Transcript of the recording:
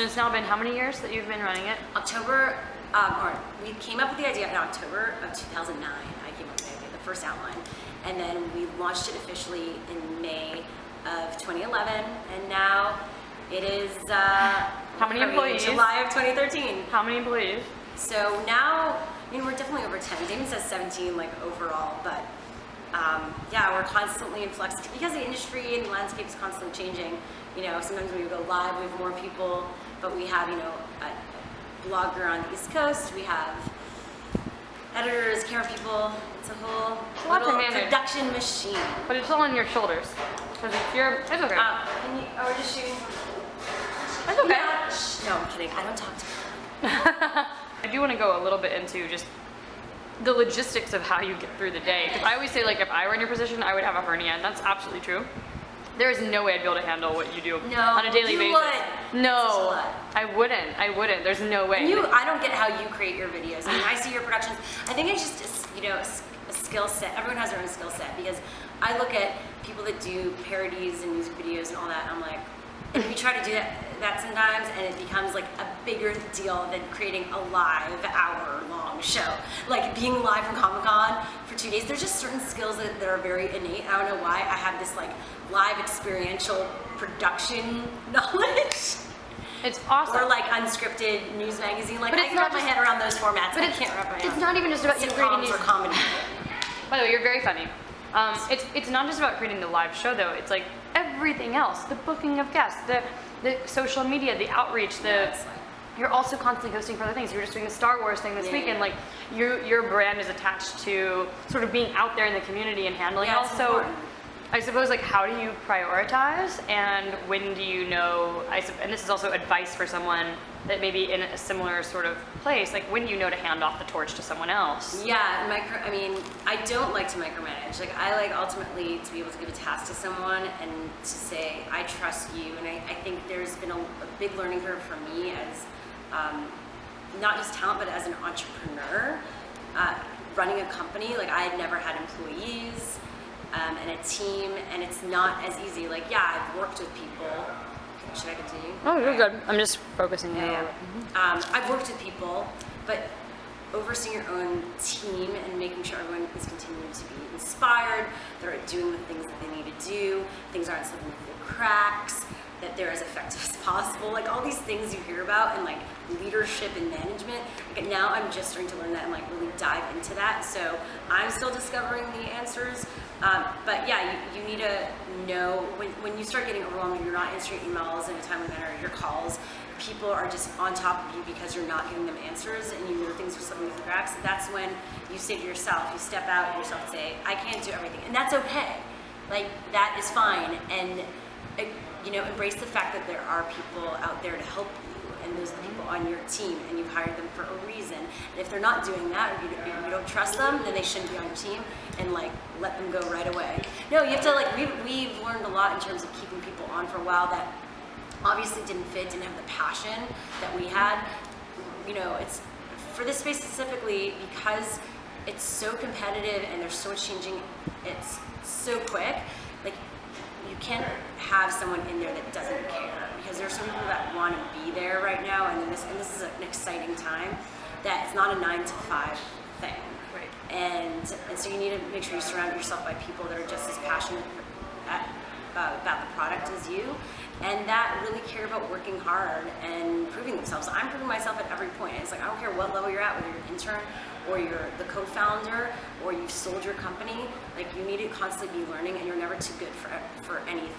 it's now been how many years that you've been running it? October, we came up with the idea in October of 2009. I came up with the idea, the first outline. And then we launched it officially in May of 2011. And now it is how many employees? July of 2013. How many employees? So now, I mean, we're definitely over 10. Damon says 17 like overall, but yeah, we're constantly in flux because the industry and the landscape is constantly changing. You know, sometimes when we go live, we have more people, but we have, you know, a blogger on the East Coast. We have editors, camera people. It's a whole little production machine. But it's all on your shoulders. Because it's okay. We're just shooting. It's okay. No, I'm kidding. I don't talk to people. I do want to go a little bit into just the logistics of how you get through the day. Because I always say, like, if I were in your position, I would have a hernia, and that's absolutely true. There is no way I'd be able to handle what you do on a daily basis. Would. No, I wouldn't. There's no way. I don't get how you create your videos. I mean, I see your productions. I think it's just, you know, a skill set. Everyone has their own skill set, because I look at people that do parodies and music videos and all that, and I'm like, and we try to do that sometimes, and it becomes like a bigger deal than creating a live hour-long show. Like being live from Comic-Con for 2 days, there's just certain skills that are very innate. I don't know why I have this like live experiential production knowledge. It's awesome. Or like unscripted news magazine. Like, I can wrap my head around those formats, but I can't wrap my head. It's not even just about you creating these. Or comedy. By the way, you're very funny. It's not just about creating the live show though. It's like everything else, the booking of guests, the social media, the outreach, you're also constantly hosting for other things. You were just doing the Star Wars thing this weekend. Like your brand is attached to sort of being out there in the community and handling it all. So I suppose, like, how do you prioritize, and when do you know, and this is also advice for someone that may be in a similar sort of place, like when do you know to hand off the torch to someone else? Yeah, I mean, I don't like to micromanage. Like, I like ultimately to be able to give a task to someone and to say, I trust you. And I think there's been a big learning curve for me as not just talent, but as an entrepreneur, running a company. Like, I had never had employees and a team, and it's not as easy. Like, yeah, I've worked with people. Should I continue? Oh, you're good. I'm just focusing. I've worked with people, but overseeing your own team and making sure everyone is continuing to be inspired, they're doing the things that they need to do, things aren't slipping through the cracks, that they're as effective as possible. Like, all these things you hear about in like leadership and management. Like, now I'm just starting to learn that and like really dive into that. So I'm still discovering the answers. But yeah, you need to know when you start getting overwhelmed, you're not answering emails in a timely manner, your calls, people are just on top of you because you're not giving them answers and you know things are slipping through the cracks. That's when you say to yourself, you step out of yourself and say, I can't do everything. And that's okay. Like, that is fine. And, you know, embrace the fact that there are people out there to help you. And those are the people on your team, and you've hired them for a reason. And if they're not doing that, or you don't trust them, then they shouldn't be on your team, and like let them go right away. No, you have to like, we've learned a lot in terms of keeping people on for a while that obviously didn't have the passion that we had. You know, it's for this space specifically because it's so competitive and there's so much changing. It's so quick. Like, you can't have someone in there that doesn't care, because there's some people that want to be there right now, and this is an exciting time that it's not a 9-to-5 thing. Right. And so you need to make sure you surround yourself by people that are just as passionate about the product as you, and that really care about working hard and proving themselves. I'm proving myself at every point. It's like, I don't care what level you're at, whether you're an intern or you're the co-founder or you've sold your company, like, you need to constantly be learning, and you're never too good for anything.